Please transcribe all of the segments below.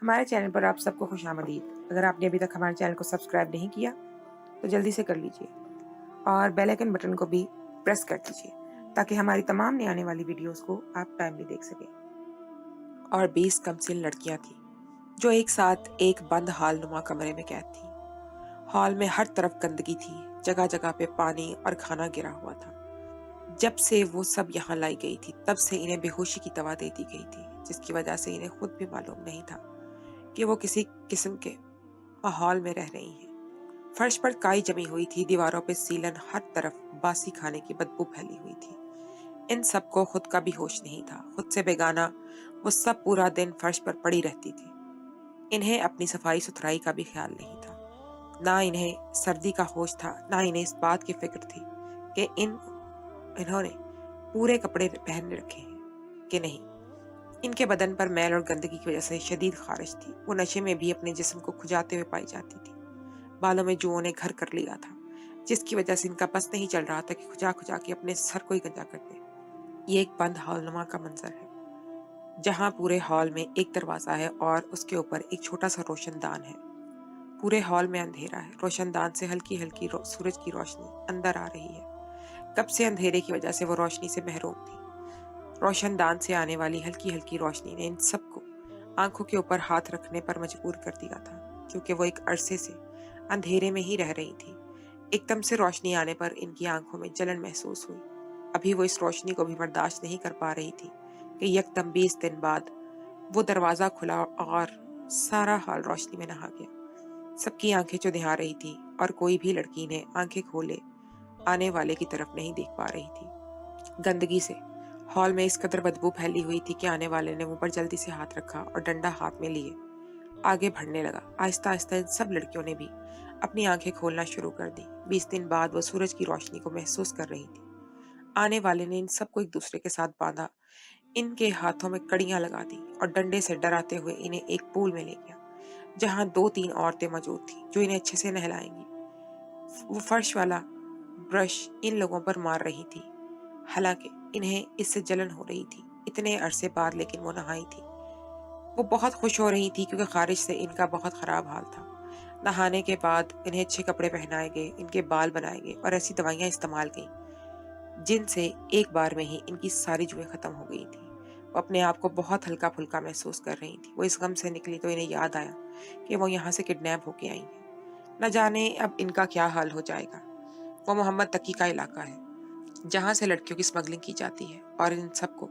ہمارے چینل پر آپ سب کو خوش آمدید۔ اگر آپ نے ابھی تک ہمارے چینل کو سبسکرائب نہیں کیا تو جلدی سے کر لیجئے اور بیل آئیکن بٹن کو بھی پریس کر دیجئے تاکہ ہماری تمام نئی آنے والی ویڈیوز کو آپ ٹائملی دیکھ سکیں۔ اور 20 کمسن لڑکیاں تھیں جو ایک ساتھ ایک بند ہال نما کمرے میں قید تھیں۔ ہال میں ہر طرف گندگی تھی، جگہ جگہ پہ پانی اور کھانا گرا ہوا تھا۔ جب سے وہ سب یہاں لائی گئی تھی تب سے انہیں بے ہوشی کی دوا دے دی گئی تھی، جس کی وجہ سے انہیں خود بھی معلوم نہیں تھا کہ وہ کسی قسم کے ماحول میں رہ رہی ہیں۔ فرش پر کائی جمی ہوئی تھی، دیواروں پہ سیلن، ہر طرف باسی کھانے کی بدبو پھیلی ہوئی تھی۔ ان سب کو خود کا بھی ہوش نہیں تھا، خود سے بیگانہ وہ سب پورا دن فرش پر پڑی رہتی تھی۔ انہیں اپنی صفائی ستھرائی کا بھی خیال نہیں تھا، نہ انہیں سردی کا ہوش تھا، نہ انہیں اس بات کی فکر تھی کہ انہوں نے پورے کپڑے پہن رکھے ہیں کہ نہیں۔ ان کے بدن پر میل اور گندگی کی وجہ سے شدید خارش تھی۔ وہ نشے میں بھی اپنے جسم کو کھجاتے ہوئے پائی جاتی تھی۔ بالوں میں جوؤں نے گھر کر لیا تھا، جس کی وجہ سے ان کا بس نہیں چل رہا تھا کہ کھجا کھجا کے اپنے سر کو ہی گنجا کر دے۔ یہ ایک بند ہال نما کا منظر ہے، جہاں پورے ہال میں ایک دروازہ ہے اور اس کے اوپر ایک چھوٹا سا روشن دان ہے۔ پورے ہال میں اندھیرا ہے، روشن دان سے ہلکی ہلکی سورج کی روشنی اندر آ رہی ہے۔ کب سے اندھیرے کی وجہ سے وہ روشنی سے محروم تھی۔ روشن دان سے آنے والی ہلکی ہلکی روشنی نے ان سب کو آنکھوں کے اوپر ہاتھ رکھنے پر مجبور کر دیا تھا، کیونکہ وہ ایک عرصے سے اندھیرے میں ہی رہ رہی تھی۔ ایک دم سے روشنی آنے پر ان کی آنکھوں میں جلن محسوس ہوئی۔ ابھی وہ اس روشنی کو بھی برداشت نہیں کر پا رہی تھی کہ یکدم 20 دن بعد وہ دروازہ کھلا اور سارا ہال روشنی میں نہا گیا۔ سب کی آنکھیں چودھا رہی تھی اور کوئی بھی لڑکی نے آنکھیں کھولے آنے والے کی طرف نہیں دیکھ پا رہی تھی۔ گندگی سے ہال میں اس قدر بدبو پھیلی ہوئی تھی کہ آنے والے نے منہ پر جلدی سے ہاتھ رکھا اور ڈنڈا ہاتھ میں لیے آگے بڑھنے لگا۔ آہستہ آہستہ ان سب لڑکیوں نے بھی اپنی آنکھیں کھولنا شروع کر دی۔ 20 دن بعد وہ سورج کی روشنی کو محسوس کر رہی تھی۔ آنے والے نے ان سب کو ایک دوسرے کے ساتھ باندھا، ان کے ہاتھوں میں کڑیاں لگا دی اور ڈنڈے سے ڈراتے ہوئے انہیں ایک پول میں لے گیا، جہاں 2-3 عورتیں موجود تھیں جو انہیں اچھے سے نہلائیں گی۔ وہ فرش والا برش ان لوگوں پر مار رہی تھی، حالانکہ انہیں اس سے جلن ہو رہی تھی۔ اتنے عرصے بعد لیکن وہ نہائی تھی۔ وہ بہت خوش ہو رہی تھی کیونکہ خارش سے ان کا بہت خراب حال تھا۔ نہانے کے بعد انہیں اچھے کپڑے پہنائے گئے، ان کے بال بنائے گئے اور ایسی دوائیاں استعمال گئیں جن سے ایک بار میں ہی ان کی ساری جوئیں ختم ہو گئی تھی۔ وہ اپنے آپ کو بہت ہلکا پھلکا محسوس کر رہی تھی۔ وہ اس غم سے نکلی تو انہیں یاد آیا کہ وہ یہاں سے کڈنیپ ہو کے آئی ہیں۔ نہ جانے اب ان کا کیا حال ہو جائے گا۔ وہ محمد تقی کا علاقہ ہے جہاں سے لڑکیوں کی اسمگلنگ کی جاتی ہے اور ان سب کو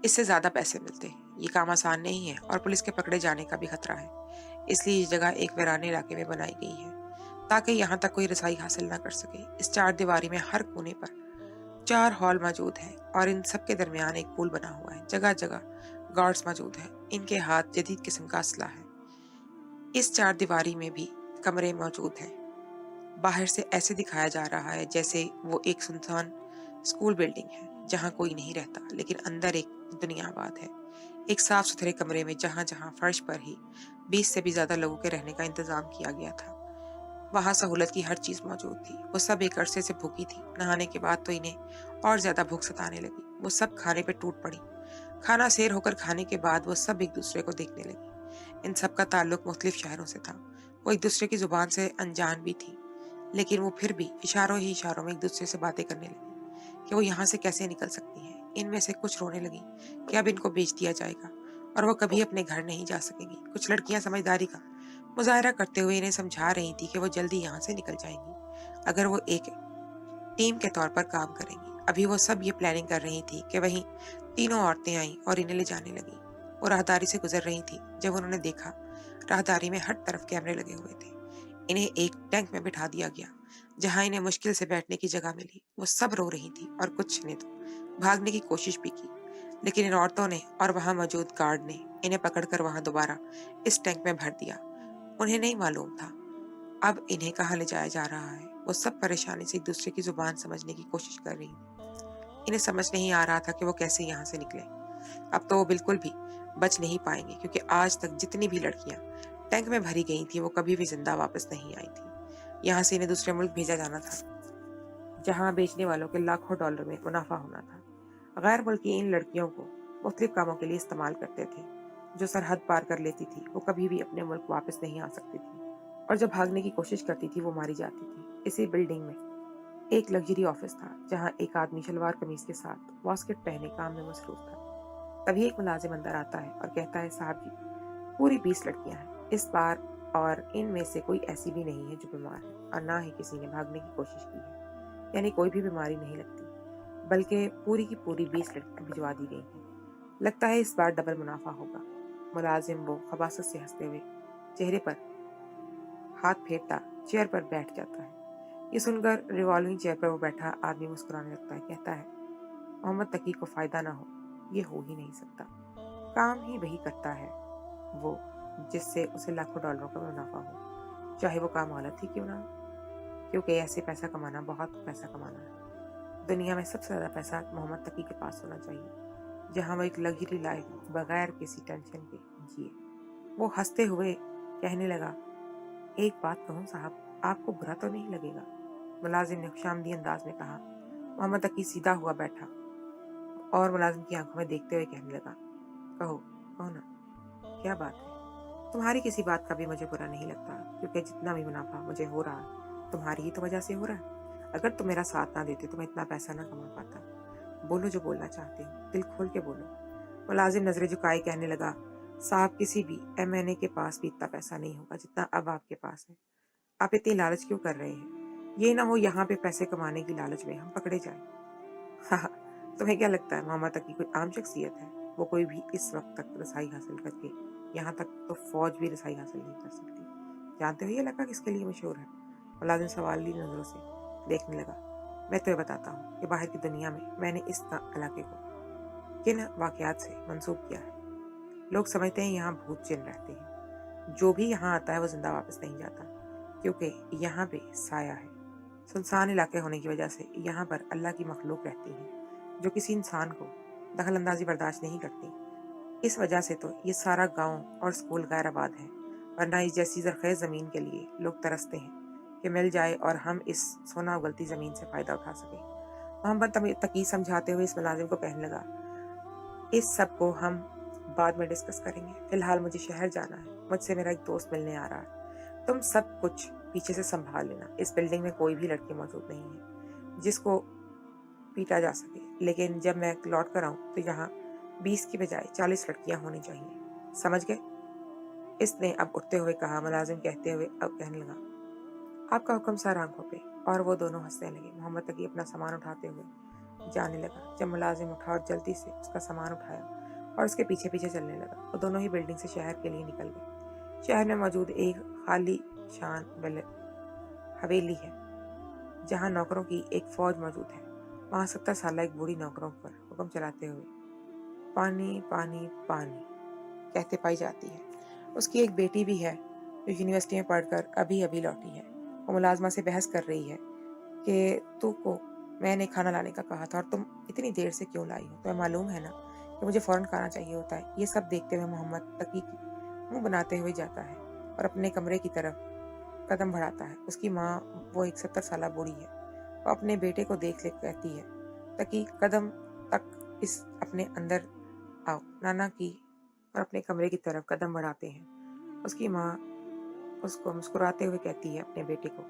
اس سے زیادہ پیسے ملتے ہیں۔ یہ کام آسان نہیں ہے اور پولیس کے پکڑے جانے کا بھی خطرہ ہے، اس لیے یہ جگہ ایک ویرانے علاقے میں بنائی گئی ہے تاکہ یہاں تک کوئی رسائی حاصل نہ کر سکے۔ اس 4 دیواری میں ہر کونے پر 4 ہال موجود ہیں اور ان سب کے درمیان ایک پول بنا ہوا ہے۔ جگہ جگہ گارڈز موجود ہیں، ان کے ہاتھ جدید قسم کا اسلحہ ہے۔ اس 4 دیواری میں بھی کمرے موجود ہیں۔ باہر سے ایسے دکھایا جا رہا ہے جیسے وہ ایک سنسان اسکول بلڈنگ ہے جہاں کوئی نہیں رہتا، لیکن اندر ایک دنیا آباد ہے۔ ایک صاف ستھرے کمرے میں جہاں جہاں فرش پر ہی 20 سے بھی زیادہ لوگوں کے رہنے کا انتظام کیا گیا تھا، وہاں سہولت کی ہر چیز موجود تھی۔ وہ سب ایک عرصے سے بھوکی تھی۔ نہانے کے بعد تو انہیں اور زیادہ بھوک ستانے لگی۔ وہ سب کھانے پہ ٹوٹ پڑی۔ کھانا سیر ہو کر کھانے کے بعد وہ سب ایک دوسرے کو دیکھنے لگی۔ ان سب کا تعلق مختلف شہروں سے تھا۔ وہ ایک دوسرے کی زبان سے انجان بھی تھی، لیکن وہ پھر بھی اشاروں ہی اشاروں میں ایک دوسرے سے باتیں کرنے لگی کہ وہ یہاں سے کیسے نکل سکتی ہیں۔ ان میں سے کچھ رونے لگی کہ اب ان کو بیچ دیا جائے گا اور وہ کبھی اپنے گھر نہیں جا سکیں گی۔ کچھ لڑکیاں سمجھداری کا مظاہرہ کرتے ہوئے انہیں سمجھا رہی تھی کہ وہ جلدی یہاں سے نکل جائیں گی اگر وہ ایک ٹیم کے طور پر کام کریں گی۔ ابھی وہ سب یہ پلاننگ کر رہی تھی کہ وہیں تینوں عورتیں آئیں اور انہیں لے جانے لگی۔ وہ راہداری سے گزر رہی تھی جب انہوں نے دیکھا راہداری میں ہر طرف کیمرے لگے ہوئے تھے۔ انہیں ایک ٹینک میں بٹھا دیا گیا جہاں انہیں مشکل سے بیٹھنے کی جگہ ملی۔ وہ سب رو رہی تھی اور کچھ نے تو بھاگنے کی کوشش بھی کی، لیکن ان عورتوں نے اور وہاں موجود گارڈ نے انہیں پکڑ کر وہاں دوبارہ اس ٹینک میں بھر دیا۔ انہیں نہیں معلوم تھا اب انہیں کہاں لے جایا جا رہا ہے۔ وہ سب پریشانی سے ایک دوسرے کی زبان سمجھنے کی کوشش کر رہی تھی۔ انہیں سمجھ نہیں آ رہا تھا کہ وہ کیسے یہاں سے نکلے۔ اب تو وہ بالکل بھی بچ نہیں پائیں گے، کیونکہ آج تک جتنی بھی لڑکیاں ٹینک میں بھری گئی تھی وہ کبھی بھی زندہ واپس نہیں آئی تھی۔ یہاں سے انہیں دوسرے ملک بھیجا جانا تھا جہاں بیچنے والوں کے لاکھوں ڈالر میں منافع ہونا تھا۔ غیر ملکی ان لڑکیوں کو مختلف کاموں کے لیے استعمال کرتے تھے۔ जो सरहद पार कर लेती थी वो कभी भी अपने मुल्क वापस नहीं आ सकती थी, और जब भागने की कोशिश करती थी वो मारी जाती थी। इसी बिल्डिंग में एक लग्जरी ऑफिस था जहाँ एक आदमी शलवार कमीज के साथ वास्केट पहने काम में मसरूफ था। तभी एक मुलाजिम अंदर आता है और कहता है, साहब जी, पूरी 20 लड़कियां हैं इस बार, और इनमें से कोई ऐसी भी नहीं है जो बीमार है, और ना ही किसी ने भागने की कोशिश की है, यानी कोई भी बीमारी नहीं लगती, बल्कि पूरी की पूरी 20 लड़कियां भिजवा दी गई हैं। लगता है इस बार डबल मुनाफा होगा। मुलाजिम वो खबासत से हंसते हुए चेहरे पर हाथ फेरता चेयर पर बैठ जाता है। ये सुनकर रिवॉल्विंग चेयर पर वो बैठा आदमी मुस्कुराने लगता है। कहता है, मोहम्मद तकी को फायदा ना हो, ये हो ही नहीं सकता। काम ही वही करता है वो जिससे उसे लाखों डॉलरों का मुनाफा हो, चाहे वो काम गलत ही क्यों ना हो, क्योंकि ऐसे पैसा कमाना बहुत पैसा कमाना है। दुनिया में सबसे ज्यादा पैसा मोहम्मद तकी के पास होना चाहिए, जहाँ वो एक लग्जरी लाइफ बगैर किसी टेंशन के जिए। वो हंसते हुए कहने लगा, एक बात कहूँ साहब, आपको बुरा तो नहीं लगेगा? मुलाजिम ने खुशामदी अंदाज में कहा। मोहम्मद तकी सीधा हुआ बैठा और मुलाजिम की आंखों में देखते हुए कहने लगा, कहो कहो ना, क्या बात है? तुम्हारी किसी बात का भी मुझे बुरा नहीं लगता, क्योंकि जितना भी मुनाफा मुझे हो रहा है तुम्हारी ही तो वजह से हो रहा है। अगर तुम मेरा साथ ना देते तो मैं इतना पैसा ना कमा पाता। बोलो जो बोलना चाहते हो, दिल खोल के बोलो। मुलाजिम नजरें झुकाए कहने लगा, साहब, किसी भी एमएनए के पास भी इतना पैसा नहीं होगा जितना अब आपके पास है। आप इतनी लालच क्यों कर रहे हैं? ये ना हो यहाँ पे पैसे कमाने की लालच में हम पकड़े जाएं। हाँ, तुम्हें क्या लगता है मोहम्मद तकी कोई आम शख्सियत है? वो कोई भी इस वक्त तक रसाई हासिल करके, यहाँ तक तो फौज भी रसाई हासिल नहीं कर सकती। जानते हो ये इलाका किसके लिए मशहूर है? मुलाजिम सवाली नजरों से देखने लगा। मैं तुम्हें बताता हूँ कि बाहर की दुनिया में मैंने इस इलाके को किन वाकयात से मंसूब किया है। लोग समझते हैं यहाँ भूत जिन रहते हैं। जो भी यहाँ आता है वो जिंदा वापस नहीं जाता, क्योंकि यहाँ पे साया है। सुनसान इलाके होने की वजह से यहाँ पर अल्लाह की मखलूक रहती है, जो किसी इंसान को दखल अंदाजी बर्दाश्त नहीं करती। इस वजह से तो ये सारा गांव और स्कूल गैर आबाद है, वरना इस जैसी जरखेज ज़मीन के लिए लोग तरसते हैं कि मिल जाए और हम इस सोना उगलती ज़मीन से फ़ायदा उठा सकें। मोहम्मद तकी समझाते हुए इस मुलाजिम को कहने लगा, इस सब को हम बाद में डिस्कस करेंगे। फिलहाल मुझे शहर जाना है, मुझसे मेरा एक दोस्त मिलने आ रहा है। तुम सब कुछ पीछे से संभाल लेना। इस बिल्डिंग में कोई भी लड़की मौजूद नहीं है जिसको पीटा जा सके, लेकिन जब मैं लौट कर आऊँ तो यहाँ 20 की बजाय 40 लड़कियां होनी चाहिए। समझ गए? इसने अब उठते हुए कहा। मुलाजिम कहते हुए अब कहने लगा, आपका हुक्म सर आंखों पे। और वो दोनों हंसने लगे। मोहम्मद तकी अपना सामान उठाते हुए जाने लगा। जब मुलाजिम उठा और जल्दी से उसका सामान उठाया और उसके पीछे पीछे चलने लगा, वो दोनों ही बिल्डिंग से शहर के लिए निकल गए। शहर में मौजूद एक खाली शान हवेली है, जहाँ नौकरों की एक फौज मौजूद है। वहाँ 70 साल एक बूढ़ी नौकरों पर हुक्म चलाते हुए पानी पानी पानी कहते पाई जाती है। उसकी एक बेटी भी है जो यूनिवर्सिटी में पढ़कर अभी अभी लौटी है। वो मुलाजमा से बहस कर रही है कि तू को मैंने खाना लाने का कहा था और तुम इतनी देर से क्यों लाई हो? तुम्हें मालूम है ना कि मुझे फौरन खाना चाहिए होता है। ये सब देखते हुए मोहम्मद तकी मुंह बनाते हुए जाता है और अपने कमरे की तरफ कदम बढ़ाता है। उसकी माँ, वो एक 70 साल बूढ़ी है, वो अपने बेटे को देख ले कहती है, तकी कदम तक इस अपने अंदर आओ। नाना की और अपने कमरे की तरफ कदम बढ़ाते हैं। उसकी माँ उसको मुस्कुराते हुए कहती है अपने बेटे को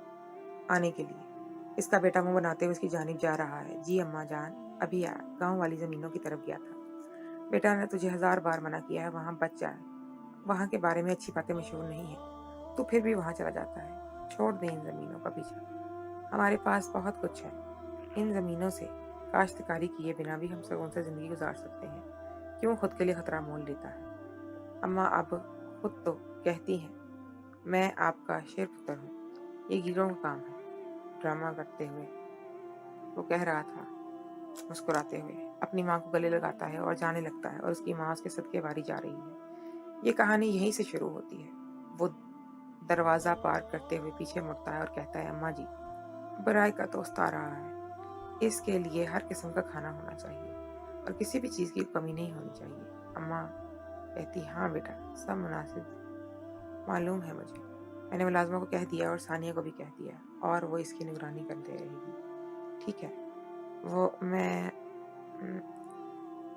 आने के लिए। इसका बेटा मुंह बनाते हुए उसकी जानिब जा रहा है। जी अम्मा जान, अभी आया, गांव वाली जमीनों की तरफ गया था। बेटा ने तुझे 1000 बार मना किया है वहां बच जाए, वहां के बारे में अच्छी बातें मशहूर नहीं है, तू फिर भी वहां चला जाता है। छोड़ दे इन जमीनों का पीछा, हमारे पास बहुत कुछ है। इन जमीनों से काश्तकारी किए बिना भी हम सुकून से जिंदगी गुजार सकते हैं। क्यों खुद के लिए खतरा मोल लेता है? अम्मा अब खुद तो कहती हैं मैं आपका शेर पुत्र हूँ, ये गिरोह का काम है। ड्रामा करते हुए वो कह रहा था, मुस्कुराते हुए अपनी माँ को गले लगाता है और जाने लगता है, और उसकी माँ उसके सदके वारी जा रही है। ये कहानी यहीं से शुरू होती है। वो दरवाजा पार करते हुए पीछे मुड़ता है और कहता है, अम्मा जी, बुराई का दोस्त आ रहा है। इसके लिए हर किस्म का खाना होना चाहिए और किसी भी चीज़ की कमी नहीं होनी चाहिए। अम्मा कहती, हाँ बेटा, सब मुनासिब मालूम है मुझे। मैंने मुलाजमा को कह दिया और सानिया को भी कह दिया, और वो इसकी निगरानी करते रहेगी। ठीक है, वो मैं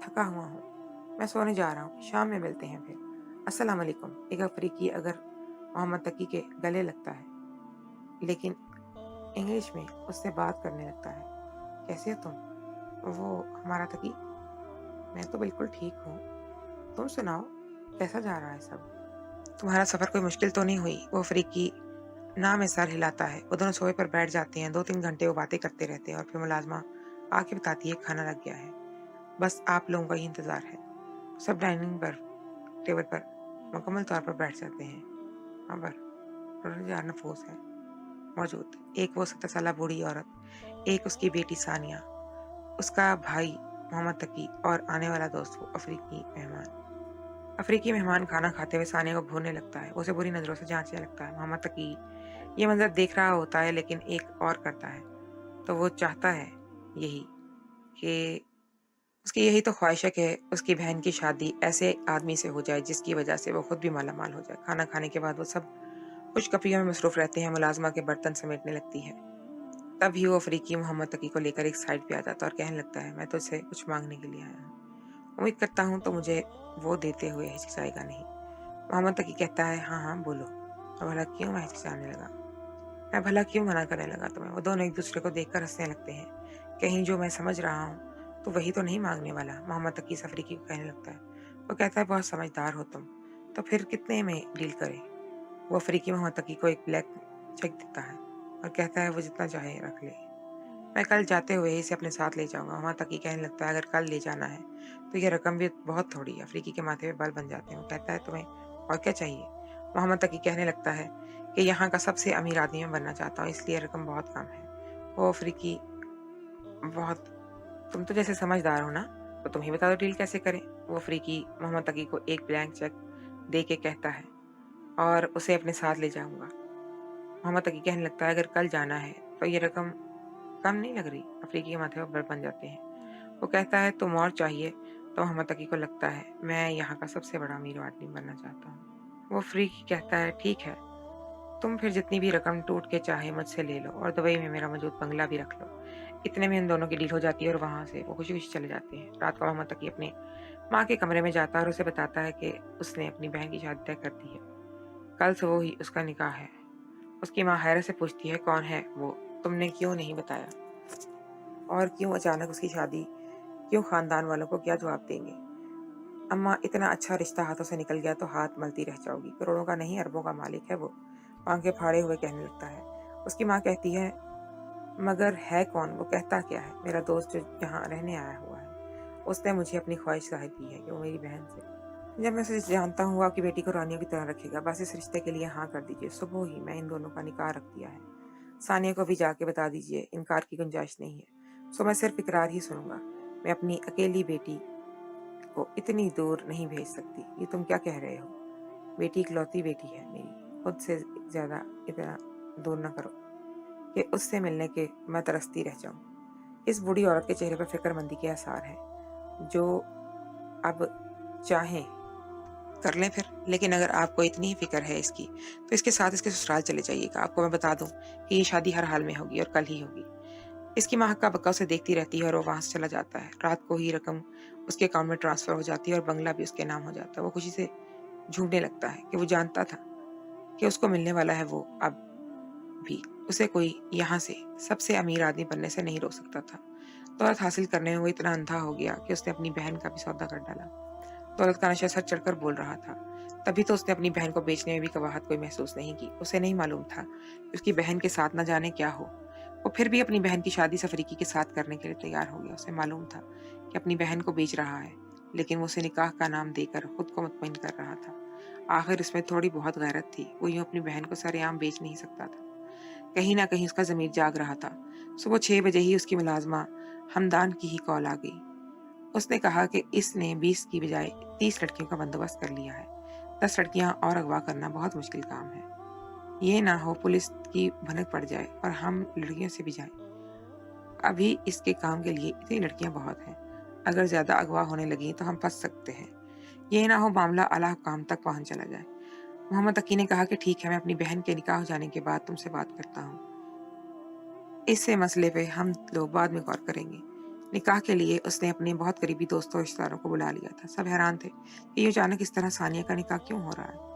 थका हुआ हूँ, मैं सोने जा रहा हूँ, शाम में मिलते हैं फिर। अस्सलाम वालेकुम। एक अफ्रीकी अगर मोहम्मद तकी के गले लगता है लेकिन इंग्लिश में उससे बात करने लगता है, कैसे हो तुम? वो हमारा तकी, मैं तो बिल्कुल ठीक हूँ, तुम सुनाओ कैसा जा रहा है सब? तुम्हारा सफर कोई मुश्किल तो नहीं हुई? वो अफ्रीकी ना में सर हिलाता है। वो दोनों सोफे पर बैठ जाते हैं। 2-3 घंटे वो बातें करते रहते हैं और फिर मुलाजमा आके बताती है खाना लग गया है, बस आप लोगों का ही इंतजार है। सब डाइनिंग पर टेबल पर मुकम्मल तौर पर बैठ जाते हैं। अबर यार नफूस है मौजूद, एक वो 70 साल बूढ़ी औरत, एक उसकी बेटी सानिया, उसका भाई मोहम्मद तकी और आने वाला दोस्त वो अफ्रीकी मेहमान। अफ्रीकी मेहमान खाना खाते हुए सानिया को घूरने लगता है। वो उसे बुरी नजरों से जांचने लगता है। मोहम्मद तकी ये मंजर देख रहा होता है लेकिन एक और करता है। तो वो चाहता है यही कि उसकी यही तो ख्वाहिश है कि उसकी बहन की शादी ऐसे आदमी से हो जाए जिसकी वजह से वो खुद भी माला माल हो जाए। खाना खाने के बाद वो सब खुशकपियों में मसरूफ रहते हैं। मुलाजमा के बर्तन समेटने लगती है। तभी वो अफ्रीकी मोहम्मद तकी को लेकर एक साइड पे आ जाता है और कहने लगता है, मैं तो इसे कुछ मांगने के लिए आया हूँ, उम्मीद करता हूँ तो मुझे वो देते हुए हिचकिचाएगा नहीं। मोहम्मद तकी कहता है, हाँ हाँ बोलो। और भला क्यों मैं हिचकिचाने लगा, मैं भला क्यों मना करने लगा तुम्हें? वो दोनों एक दूसरे को देखकर हंसने लगते हैं। कहीं जो मैं समझ रहा हूँ तो वही तो नहीं मांगने वाला? मोहम्मद तकी अफ्रीकी को कहने लगता है। वो कहता है, बहुत समझदार हो तुम, तो फिर कितने में डील करें? वो अफ्रीकी मोहम्मद तकी को एक ब्लैक चेक देता है और कहता है, वो जितना चाहे रख ले, मैं कल जाते हुए इसे अपने साथ ले जाऊंगा। मोहम्मद तकी कहने लगता है, अगर कल ले जाना है तो यह रकम भी बहुत थोड़ी है। अफ्रीकी के माथे पे बाल बन जाते हैं। वो कहता है, तुम्हें और क्या चाहिए? मोहम्मद तकी कहने लगता है कि यहाँ का सबसे अमीर आदमी मैं बनना चाहता हूँ, इसलिए रकम बहुत कम है। वो अफ्रीकी, बहुत, तुम तो जैसे समझदार हो ना, तो तुम ही बता दो डील कैसे करें? वो अफ्रीकी मोहम्मद तकी को एक ब्लैंक चेक दे के कहता है, और उसे अपने साथ ले जाऊंगा। मोहम्मद तकी कहने लगता है, अगर कल जाना है तो ये रकम कम नहीं लग रही? अफ्रीकी के माथे पर बल बन जाते हैं। वो कहता है, तुम और चाहिए? तो मोहम्मद तकी को लगता है, मैं यहाँ का सबसे बड़ा अमीर आदमी बनना चाहता हूँ। वो अफ्रीकी कहता है, ठीक है, तुम फिर जितनी भी रकम टूट के चाहे मुझसे ले लो और दुबई में मेरा मौजूद बंगला भी रख लो। इतने में इन दोनों की डील हो जाती है और वहां से वो खुशी खुशी चले जाते हैं। रात को मोहम्मद तकी अपने माँ के कमरे में जाता है और उसे बताता है कि उसने अपनी बहन की शादी तय कर दी है, कल से वो ही उसका निकाह है। उसकी माँ हैरत से पूछती है, कौन है वो, तुमने क्यों नहीं बताया, और क्यों अचानक उसकी शादी, क्यों खानदान वालों को क्या जवाब देंगे? अम्मा, इतना अच्छा रिश्ता हाथों से निकल गया तो हाथ मलती रह जाओगी, करोड़ों का नहीं अरबों का मालिक है वो। आंखें फाड़े हुए कहने लगता है। उसकी माँ कहती है, मगर है कौन? वो कहता क्या है, मेरा दोस्त जो यहाँ रहने आया हुआ है, उसने मुझे अपनी ख्वाहिश जाहिर की है कि वो मेरी बहन से, जब मैं उसे जानता हूँ वो आपकी बेटी को रानियों की तरह रखेगा, बस इस रिश्ते के लिए हाँ कर दीजिए। सुबह ही मैं इन दोनों का निकाह रख दिया है। सानिया को भी जाके बता दीजिए, इनकार की गुंजाइश नहीं है। सो मैं सिर्फ इकरार ही सुनूंगा। मैं अपनी अकेली बेटी को इतनी दूर नहीं भेज सकती। ये तुम क्या कह रहे हो? बेटी इकलौती बेटी है मेरी, खुद से ज्यादा इतना दूर न करो कि उससे मिलने के मैं तरसती रह जाऊं। इस बूढ़ी औरत के चेहरे पर फिक्रमंदी के आसार हैं। जो अब चाहें कर लें फिर, लेकिन अगर आपको इतनी ही फिक्र है इसकी, तो इसके साथ इसके ससुराल चले जाइएगा। आपको मैं बता दूं कि ये शादी हर हाल में होगी और कल ही होगी। इसकी माँ हक्का बक्का उसे देखती रहती है और वो वहां से चला जाता है। रात को ही रकम उसके अकाउंट में ट्रांसफर हो जाती है और बंगला भी उसके नाम हो जाता है। वो खुशी से झूमने लगता है कि वो जानता था कि उसको मिलने वाला है वो अब भी। उसे कोई यहाँ से सबसे अमीर आदमी बनने से नहीं रोक सकता था। दौलत हासिल करने में वो इतना अंधा हो गया कि उसने अपनी बहन का भी सौदा कर डाला। दौलत का नशा सर चढ़कर बोल रहा था। तभी तो उसने अपनी बहन को बेचने में भी कबाहत कोई महसूस नहीं की। उसे नहीं मालूम था कि उसकी बहन के साथ न जाने क्या हो। वो फिर भी अपनी बहन की शादी अफ्रीकी के साथ करने के लिए तैयार हो गया। उसे मालूम था कि अपनी बहन को बेच रहा है, लेकिन वो उसे निकाह का नाम देकर खुद को मुतमईन कर रहा था। आखिर इसमें थोड़ी बहुत गैरत थी। वो यूं अपनी बहन को सरेआम बेच नहीं सकता था। कहीं ना कहीं उसका जमीर जाग रहा था। सुबह 6 बजे ही उसकी मुलाजमा हमदान की ही कॉल आ गई। उसने कहा कि इसने 20 की बजाय 30 लड़कियों का बंदोबस्त कर लिया है। 10 लड़कियां और अगवा करना बहुत मुश्किल काम है। ये ना हो पुलिस की भनक पड़ जाए और हम लड़कियों से भी जाए। अभी इसके काम के लिए इतनी लड़कियां बहुत हैं। अगर ज्यादा अगवा होने लगी तो हम फंस सकते हैं। ये ना हो मामला आला हुकाम तक पहुंच चला जाए। मोहम्मद तकी ने कहा कि ठीक है, मैं अपनी बहन के निकाह हो जाने के बाद तुमसे बात करता हूँ। इससे मसले पे हम लोग बाद में गौर करेंगे। निकाह के लिए उसने अपने बहुत करीबी दोस्तों और रिश्तेदारों को बुला लिया था। सब हैरान थे कि ये अचानक इस तरह सानिया का निकाह क्यों हो रहा है।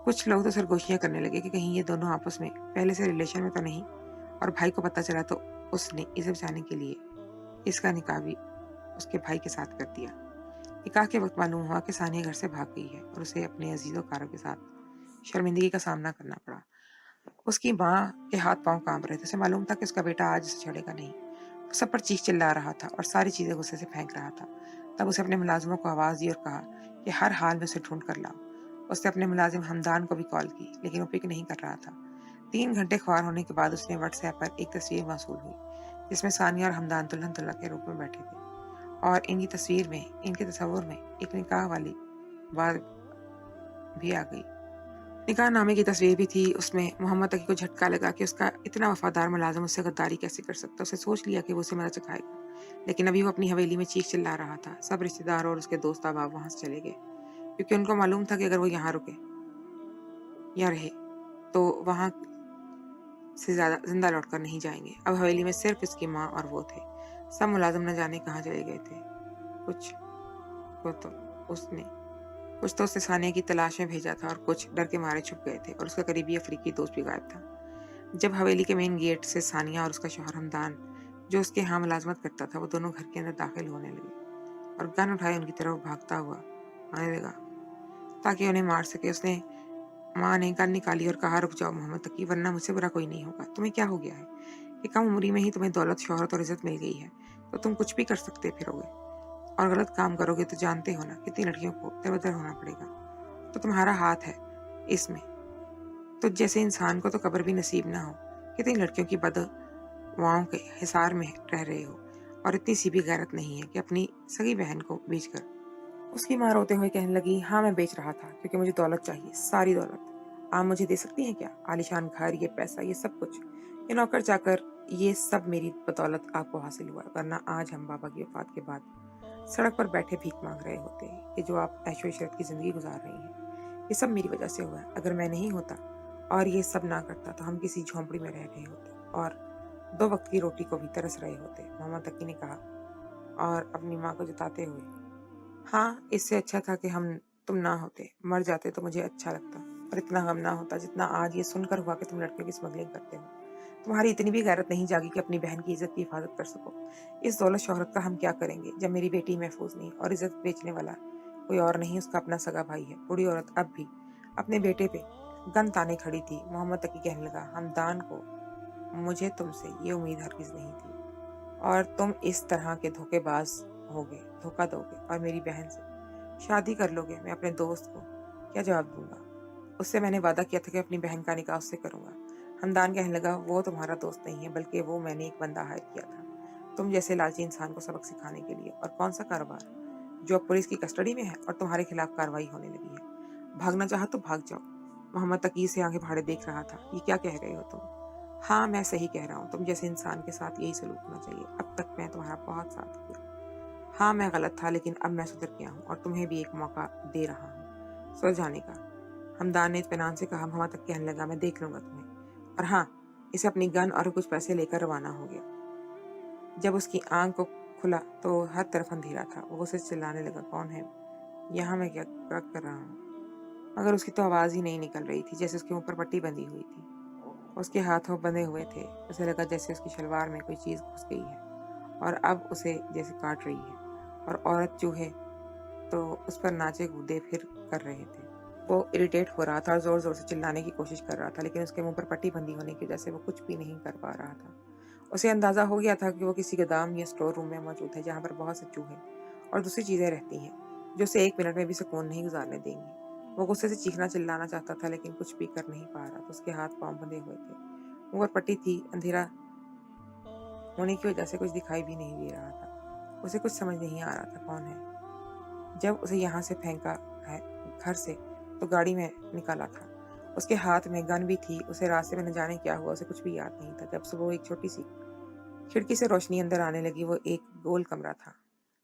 कुछ लोग तो सरगोशियां करने लगे कि कहीं ये दोनों आपस में पहले से रिलेशन में तो नहीं, और भाई को पता चला तो उसने इसे बचाने के लिए इसका निकाह भी उसके भाई के साथ कर दिया। निकाह के वक्त मालूम हुआ कि सानिया घर से भाग गई है और उसे अपने अजीजोकारों के साथ शर्मिंदगी का सामना करना पड़ा। उसकी माँ के हाथ पांव कांप रहे थे। उसे मालूम था कि उसका बेटा आज उसे छोड़ेगा नहीं। वो सब पर चीख चिल्ला रहा था और सारी चीजें गुस्से से फेंक रहा था। तब उसे अपने मुलाजिमों को आवाज दी और कहा कि हर हाल में उसे ढूंढ कर लाओ। उसने अपने मुलाजिम हमदान को भी कॉल की, लेकिन वो पिक नहीं कर रहा था। 3 घंटे ख्वार होने के बाद उसने व्हाट्सएप पर एक तस्वीर मौसूल हुई जिसमें सानिया और हमदान दुल्हन दुल्हा के रूप में बैठे थे, और इनकी तस्वीर में, इनके तस्वुर में एक निकाह वाली बात भी आ गई। निकाह नामे की तस्वीर भी थी। उसमें मोहम्मद तकी को झटका लगा कि उसका इतना वफादार मुलाजिम उससे गद्दारी कैसे कर सकता। उसे सोच लिया कि वो उसे मदद चखाएगा, लेकिन अभी वो अपनी हवेली में चीख चिल्ला रहा था। सब रिश्तेदार और उसके दोस्त अहबाब वहां से चले गए, क्योंकि उनको मालूम था कि अगर वो यहाँ रुके या रहे तो वहां से ज्यादा जिंदा लौटकर नहीं जाएंगे। अब हवेली में सिर्फ इसकी माँ और वो थे। सब मुलाजिम न जाने कहाँ चले गए थे। कुछ को तो उसने कुछ तो उसने सानिया की तलाश में भेजा था और कुछ डर के मारे छुप गए थे, और उसका करीबी अफ्रीकी दोस्त भी गायब था। जब हवेली के मेन गेट से सानिया और उसका शौहर हमदान, जो उसके यहाँ मुलाजमत करता था, वो दोनों घर के अंदर दाखिल होने लगे और गन उठाए उनकी तरफ भागता हुआ आने लगा ताकि उन्हें मार सके। उसने माँ ने गन निकाली और कहा, रुक जाओ मोहम्मद तकी, वरना मुझसे बुरा कोई नहीं होगा। तुम्हें क्या हो गया है कि कम उम्री में ही तुम्हें दौलत, शोहरत और इज्जत मिल गई है तो तुम कुछ भी कर सकते फिरोगे, और गलत काम करोगे तो जानते हो ना कितनी लड़कियों को दर बदर होना पड़ेगा। तो तुम्हारा हाथ है इसमें। तो जैसे इंसान को तो कब्र भी नसीब ना हो, कितनी लड़कियों की बदवाओं के हिसार में रह रहे हो, और इतनी सी भी गैरत नहीं है कि अपनी सगी बहन को बेचकर। उसकी माँ रोते हुए कहने लगी, हाँ मैं बेच रहा था क्योंकि मुझे दौलत चाहिए, सारी दौलत। आप मुझे दे सकती हैं क्या? आलीशान घर, ये पैसा, ये सब कुछ, ये नौकर चाकर, ये सब मेरी बदौलत आपको हासिल हुआ, वरना आज हम बाबा की वफात के बाद सड़क पर बैठे भीख मांग रहे होते। ये जो आप ऐशो इशरत की जिंदगी गुजार रही हैं, ये सब मेरी वजह से हुआ है। अगर मैं नहीं होता और ये सब ना करता तो हम किसी झोंपड़ी में रह रहे होते और 2 वक्त की रोटी को भी तरस रहे होते, मोहम्मद तकी ने कहा, और अपनी माँ को जताते हुए। हाँ, इससे अच्छा था कि हम तुम ना होते, मर जाते तो मुझे अच्छा लगता, और इतना गम ना होता जितना आज ये सुनकर हुआ कि तुम लड़कियों की स्मगलिंग करते हो। तुम्हारी इतनी भी गैरत नहीं जागी कि अपनी बहन की इज्जत की हिफाजत कर सको। इस दौलत शोहरत का हम क्या करेंगे जब मेरी बेटी महफूज नहीं, और इज्जत बेचने वाला कोई और नहीं, उसका अपना सगा भाई है। बूढ़ी औरत अब भी अपने बेटे पे गन ताने खड़ी थी। मोहम्मद तकी कहने लगा, हमदान को मुझे तुमसे ये उम्मीद हरगिज नहीं थी, और तुम इस तरह के धोखेबाज होगे, धोखा दोगे और मेरी बहन से शादी कर लोगे। मैं अपने दोस्त को क्या जवाब दूंगा? उससे मैंने वादा किया था कि अपनी बहन का निकाह उससे करूंगा। हमदान कहने लगा, वो तुम्हारा दोस्त नहीं है, बल्कि वो मैंने एक बंदा हायर किया था तुम जैसे लालची इंसान को सबक सिखाने के लिए। और कौन सा कारोबार जो अब पुलिस की कस्टडी में है और तुम्हारे खिलाफ कार्रवाई होने लगी है। भागना चाहा तो भाग जाओ। मोहम्मद तकी से आगे भाड़े देख रहा था। ये क्या कह रहे हो तुम? हाँ मैं सही कह रहा हूँ, तुम जैसे इंसान के साथ यही सलूक होना चाहिए। अब तक मैं तुम्हारा बहुत साथ किया। हाँ मैं गलत था, लेकिन अब मैं सुधर गया हूँ और तुम्हें भी एक मौका दे रहा हूँ सुधर जाने का। हमदान ने इत्मीनान से कहा। मोहम्मद तक कहने लगा, मैं देख लूंगा तुम्हें। और हाँ, इसे अपनी गन और कुछ पैसे लेकर रवाना हो गया। जब उसकी आंख को खुला तो हर तरफ अंधेरा था। वो उसे चिल्लाने लगा, कौन है यहाँ? मैं क्या कर रहा हूँ? मगर उसकी तो आवाज ही नहीं निकल रही थी। जैसे उसके ऊपर पट्टी बंधी हुई थी, उसके हाथों बंधे हुए थे। उसे लगा जैसे उसकी शलवार में कोई चीज घुस गई है और अब उसे जैसे काट रही है। और औरत चूहे तो उस पर नाचे कूदे फिर कर रहे थे। वो इरिटेट हो रहा था और जोर जोर से चिल्लाने की कोशिश कर रहा था, लेकिन उसके मुंह पर पट्टी बंदी होने की वजह से वो कुछ भी नहीं कर पा रहा था। उसे अंदाजा हो गया था कि वो किसी गोदाम या स्टोर रूम में मौजूद है, जहाँ पर बहुत से चूहे और दूसरी चीजें रहती हैं जो उसे 1 मिनट में भी सुकून नहीं गुजारने देंगी। वो गुस्से से चीखना चिल्लाना चाहता था, लेकिन कुछ भी कर नहीं पा रहा था। उसके हाथ पांव बंधे हुए थे, मुंह पर पट्टी थी। अंधेरा होने की वजह से कुछ दिखाई भी नहीं दे रहा था। उसे कुछ समझ नहीं आ रहा था कौन है। जब उसे यहाँ से फेंका है घर से तो गाड़ी में निकाला था। उसके हाथ में गन भी थी। उसे रास्ते में न जाने क्या हुआ, उसे कुछ भी याद नहीं था। जब सुबह एक छोटी सी खिड़की से रोशनी अंदर आने लगी, वो एक गोल कमरा था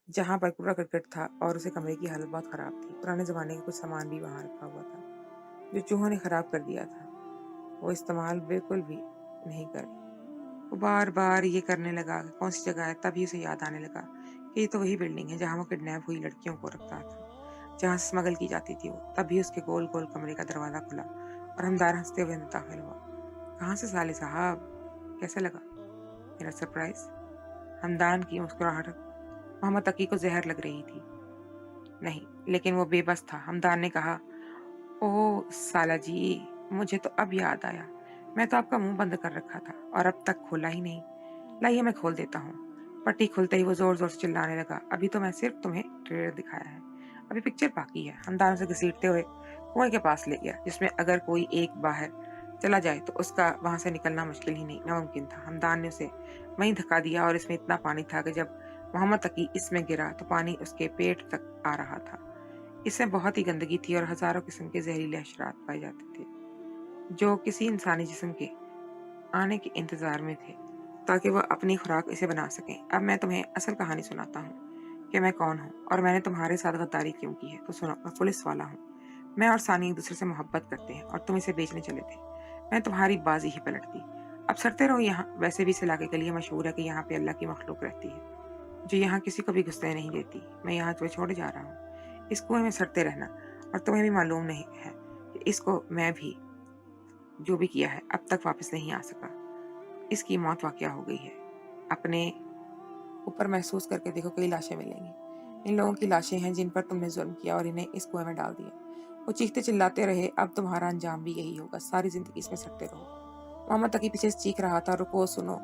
जहाँ पर कूड़ा करकट था, और उसे कमरे की हालत बहुत खराब थी। पुराने जमाने का कुछ सामान भी वहाँ रखा हुआ था जो चूहों ने खराब कर दिया था। वो इस्तेमाल बिल्कुल भी नहीं करे। वो बार बार ये करने लगा कि कौन सी जगह है। तभी उसे याद आने लगा कि ये तो वही बिल्डिंग है जहाँ वो किडनैप हुई लड़कियों को रखता था, जहाँ स्मगल की जाती थी वो। तभी उसके गोल गोल कमरे का दरवाजा खुला और हमदार हंसते हुए अंदर दाखिल हुआ। कहाँ से साले साहब, कैसा लगा मेरा सरप्राइज? हमदान की मुस्कुराहट मोहम्मद तकी को जहर लग रही थी। नहीं, लेकिन वो बेबस था। हमदान ने कहा, ओह साला जी, मुझे तो अब याद आया, मैं तो आपका मुंह बंद कर रखा था और अब तक खोला ही नहीं। लाइए मैं खोल देता हूँ। पट्टी खुलते ही वो जोर जोर से चिल्लाने लगा, अभी तो मैं सिर्फ तुम्हें ट्रेलर दिखाया है, अभी पिक्चर बाकी है। हमदान उसे घसीटते हुए कुएं के पास ले गया, जिसमें अगर कोई एक बाहर चला जाए तो उसका वहां से निकलना मुश्किल ही नहीं नामुमकिन था। हमदान ने उसे वहीं धक्का दिया और इसमें इतना पानी था कि जब मोहम्मद तकी इसमें गिरा तो पानी उसके पेट तक आ रहा था। इसमें बहुत ही गंदगी थी और हजारों किस्म के जहरीले हशरात पाए जाते थे, जो किसी इंसानी जिस्म के आने के इंतजार में थे ताकि वह अपनी खुराक इसे बना सकें। अब मैं तुम्हें असल कहानी सुनाता हूँ कि मैं कौन हूँ और मैंने तुम्हारे साथ गद्दारी क्यों की है। तो सुनो, मैं पुलिस वाला हूँ। मैं और सानी एक दूसरे से मोहब्बत करते हैं और तुम इसे बेचने चले थे। मैं तुम्हारी बाजी ही पलट दी। अब सरते रहो यहाँ। वैसे भी इस इलाके के लिए मशहूर है कि यहाँ पे अल्लाह की मखलूक रहती है, जो यहाँ किसी को भी घुसने नहीं देती। मैं यहाँ तुम्हें छोड़े जा रहा हूँ। इस कुएं में सरते रहना, और तुम्हें भी मालूम नहीं है कि इसको मैं भी जो भी किया है अब तक वापस नहीं आ सका। इसकी मौत वाक़या हो गई है। अपने ऊपर महसूस करके देखो, कई लाशें मिलेंगी। इन लोगों की लाशें हैं जिन पर तुमने जुल्म किया और इन्हें इस कुएं में डाल दिया। वो चीखते चिल्लाते रहे, अब तुम्हारा अंजाम भी यही होगा, सारी जिंदगी इसमें सड़ते रहो। मोहम्मद तकी पीछे से चीख रहा था, रुको सुनो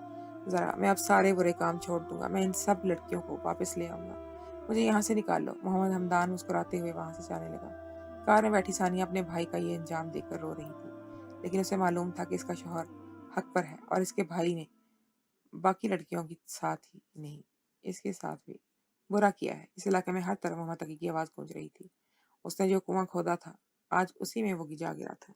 जरा, मैं अब सारे बुरे काम छोड़ दूंगा, मैं इन सब लड़कियों को वापस ले आऊंगा, मुझे यहाँ से निकाल लो। मोहम्मद हमदान मुस्कुराते हुए वहां से जाने लगा। कार में बैठी सानिया अपने भाई का ये अंजाम देखकर रो रही थी, लेकिन उसे मालूम था कि इसका शौहर हक पर है और इसके भाई ने बाकी लड़कियों के साथ ही नहीं, इसके साथ भी बुरा किया है। इस इलाके में हर तरफ मोहम्मद तकी की आवाज गूंज रही थी। उसने जो कुआं खोदा था, आज उसी में वो गिरा गिरा था।